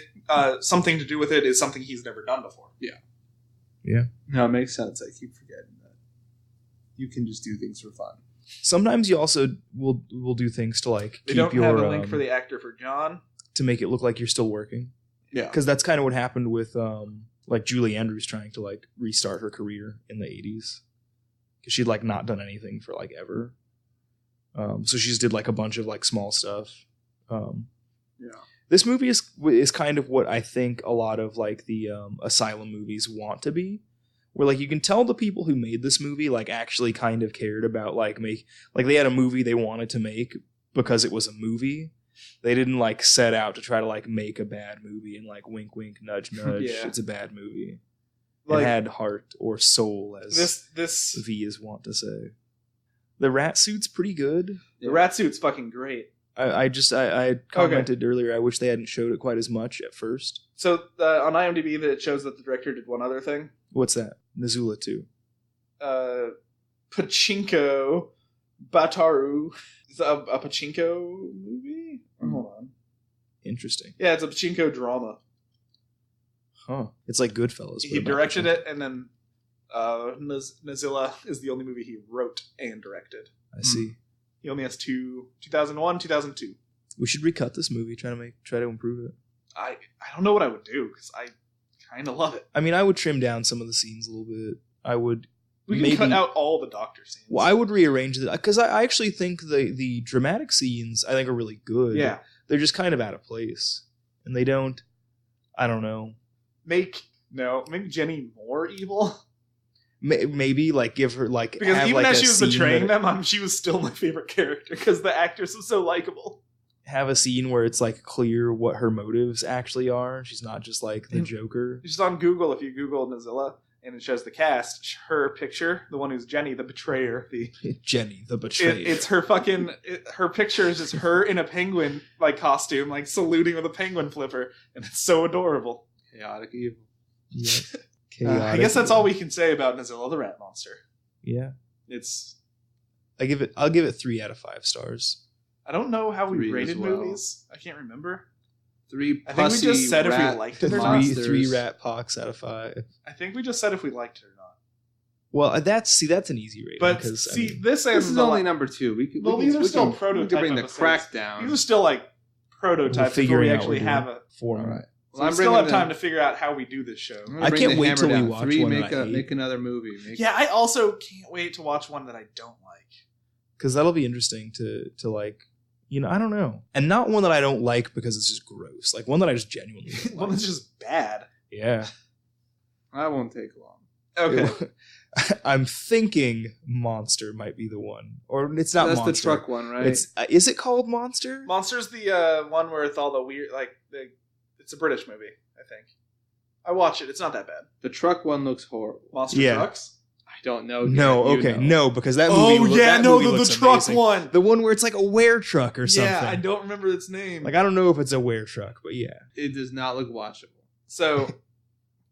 something to do with it is something he's never done before. No, it makes sense. I keep forgetting that. You can just do things for fun. Sometimes you also will do things to like They keep don't your have a link for the actor for John. to make it look like you're still working. Yeah. Because that's kind of what happened with like Julie Andrews trying to like restart her career in the 80s because she'd like not done anything for like ever. So she just did like a bunch of like small stuff. Yeah. This movie is kind of what I think a lot of like the asylum movies want to be, where like you can tell the people who made this movie like actually kind of cared about like they had a movie they wanted to make because it was a movie. They didn't like set out to try to like make a bad movie and like wink wink nudge nudge. Yeah. It's a bad movie. Like, it had heart or soul, as this V is want to say. The rat suit's pretty good. the rat suit's fucking great. I commented earlier. I wish they hadn't showed it quite as much at first. So on IMDb, it shows that the director did one other thing. What's that? Nezulla 2. Pachinko Bataru. Is it a pachinko movie? Hold on. Interesting. Yeah, it's a pachinko drama. Huh. It's like Goodfellas. He directed it, and then Nezulla is the only movie he wrote and directed. I see. He only has 2001, 2002. We should recut this movie. Try to improve it. I don't know what I would do because I kind of love it. I mean, I would trim down some of the scenes a little bit. I would. We can maybe cut out all the doctor scenes. Well, I would rearrange it because I actually think the dramatic scenes I think are really good. Yeah. They're just kind of out of place, and they don't. I don't know. Make Jenny more evil. Maybe like give her like Because have, even like, as a she was scene betraying that- them, she was still my favorite character because the actress was so likable. have a scene where it's like clear what her motives actually are. She's not just like the Joker. Just on Google, if you Google Nezulla and it shows the cast, her picture, the one who's Jenny, the betrayer, Jenny, the betrayer. it's her fucking her picture is just her in a penguin like costume, like saluting with a penguin flipper, and it's so adorable. Chaotic evil. Yeah. I guess that's all we can say about Nezulla the rat monster. Yeah. It's I'll give it 3 out of 5 stars. I don't know how we 3 as rated well. movies. I can't remember. 3 I think we just said if we rat liked it or not. monsters. 3 rat pox out of 5. I think we just said if we liked it or not. Well, that's an easy rating. But because, see, I mean, this This is the only la- number 2. Well, these are still We prototype can bring the episodes. crack down. These are still like prototypes before figuring we out actually what we're have doing. a. form. All right. So we still have time to figure out how we do this show. I'm gonna I bring can't the wait hammer till we down. watch 3, one make that I hate. make another movie. Yeah, I also can't wait to watch one that I don't like. Because that'll be interesting to like, I don't know, and not one that I don't like because it's just gross. Like one that I just genuinely don't One like. that's just bad. Yeah. That won't take long. Okay. I'm thinking Monster might be the one, or it's not. That's Monster. the truck one, right? It's is it called Monster? Monster's the one where it's all the weird, it's a British movie, I think. I watch it. It's not that bad. the truck one looks horrible. Monster Yeah. Trucks? I don't know. No, You okay, know. no, because that movie. That movie looks truck amazing. one. The one where it's like a were truck or something. Yeah, I don't remember its name. Like I don't know if it's a were truck, but yeah. It does not look watchable. So,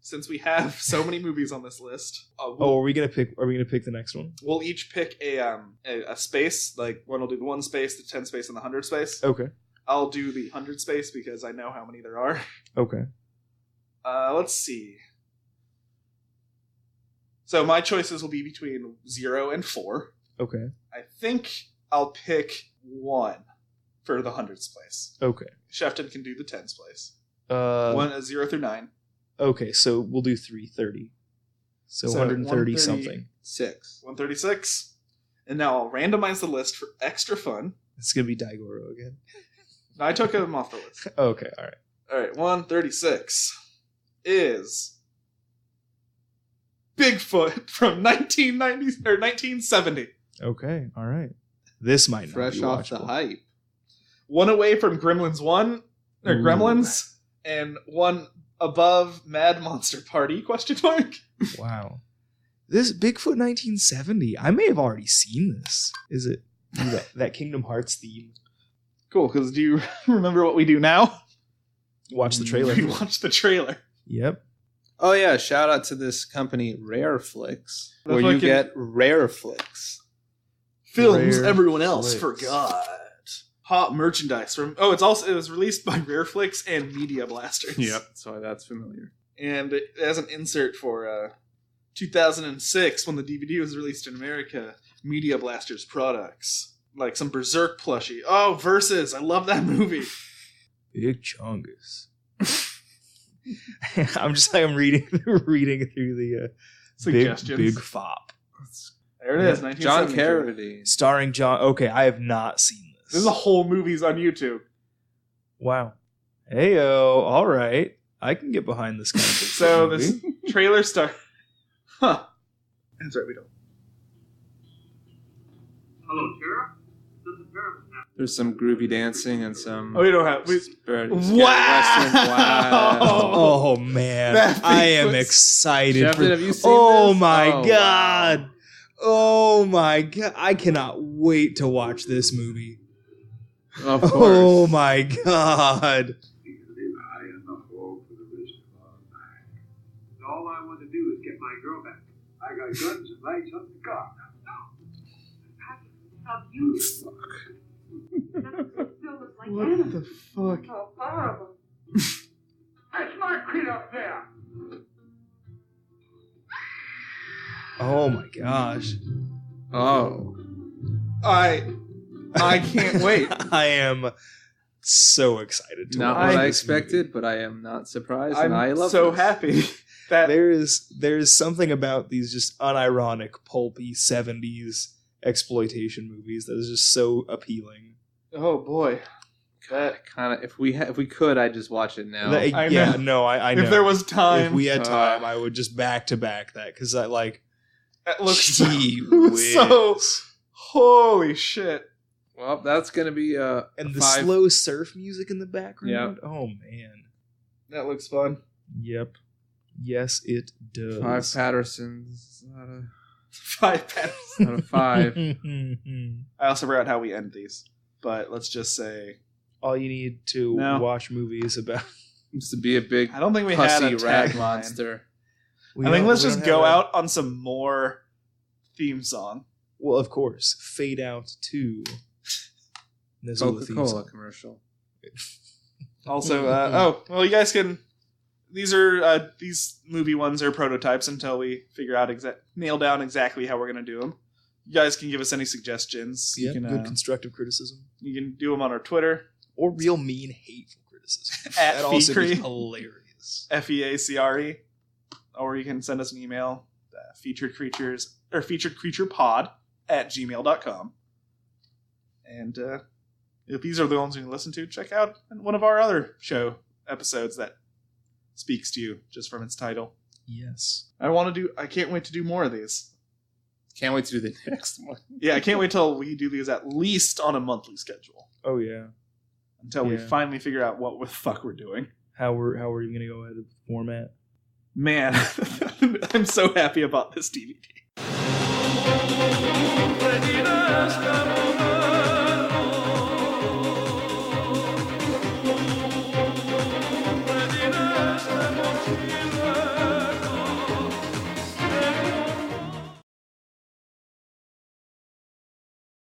since we have so many movies on this list, Oh, are we gonna pick the next one? we'll each pick a space. Like one will do the 1 space, the 10 space, and the 100 space. Okay. I'll do the 100 space because I know how many there are. Okay. Let's see. So my choices will be between 0 and 4. Okay. I think I'll pick 1 for the 100s place. Okay. Shefton can do the 10s place. 0 through 9. Okay, so we'll do 330. So, So 130 130 something. 6. 136. And now I'll randomize the list for extra fun. It's gonna be Daigoro again. I took him off the list. Okay, all right. All right, 136 is Bigfoot from 1990 or 1970. Okay, all right. This might not Fresh be off the watchable. hype. 1 away from Gremlins 1 or Ooh. Gremlins, and 1 above Mad Monster Party ? Wow. This Bigfoot 1970. I may have already seen this. Is it that Kingdom Hearts theme? Cool, because do you remember what we do now? Watch the trailer. We watch the trailer. Yep. Oh yeah, shout out to this company Rareflix, The where you fucking- get Rareflix. Films Rare everyone else Flicks. forgot. Hot merchandise from it was released by Rareflix and Media Blasters. So that's familiar. And it has an insert for 2006 when the DVD was released in America. Media Blasters products like some Berserk plushie. Oh, Versus! I love that movie. Big Chungus. I'm reading through the Suggestions. big fop. There it is. John 1970. Carradine. Starring John. Okay, I have not seen this. This is a whole movie's on YouTube. Wow. Heyo. All right. I can get behind this kind of Bigfoot So movie. this trailer star. Huh. That's right. We don't. Hello, Sheriff. This is Sheriff. There's some groovy dancing and some. Oh, we don't have. We, Very Wow! scary Western. Wow. Oh man, That I am Bigfoot's- excited. Shefton, have you seen Oh this? my Oh, god! wow. Oh my god! I cannot wait to watch this movie. Of course. Oh my god! All I want to do is get my girl back. I got guns and lights on the car. Of you. what the fuck? So horrible. That's my kid up there. Oh my gosh! Oh. I can't wait. I am so excited to Not watch what I this expected, but I am not surprised, and I I'm love so this. happy that There's something about these just unironic, pulpy 70s exploitation movies that is just so appealing. oh boy, that Kind of. If we could, I'd just watch it now. That- I know. I know. if there was time, if we had time, I would just back to back that because I like It looks Gee so whiz. holy shit. Well, that's gonna be And the 5. slow surf music in the background. Oh man. That looks fun. Yep. Yes, it does. 5 Pattersons out 5 pets. of 5. I also forgot how we end these, but let's just say All you need to No. watch movies about. Seems to be a big I don't think we had pussy a rag tagline. monster. I think let's just go out on some more theme song. Well, of course, fade out to Nezulla theme Coca-Cola song. commercial. Also, well, you guys can. These are these movie ones are prototypes until we figure out nail down exactly how we're gonna do them. You guys can give us any suggestions. Yeah, You can, good constructive criticism. you can do them on our Twitter Or real mean, hateful criticism. At That'd also be Feacre. hilarious. FEACRE, or you can send us an email featuredcreaturepod@gmail.com. And if these are the ones you can listen to, check out one of our other show episodes that speaks to you just from its title. Yes. I can't wait to do more of these. Can't wait to do the next one. Yeah, I can't wait till we do these at least on a monthly schedule. Oh yeah. Until we Yeah. finally figure out what the fuck we're doing. How are you gonna go ahead with the format? Man, I'm so happy about this DVD.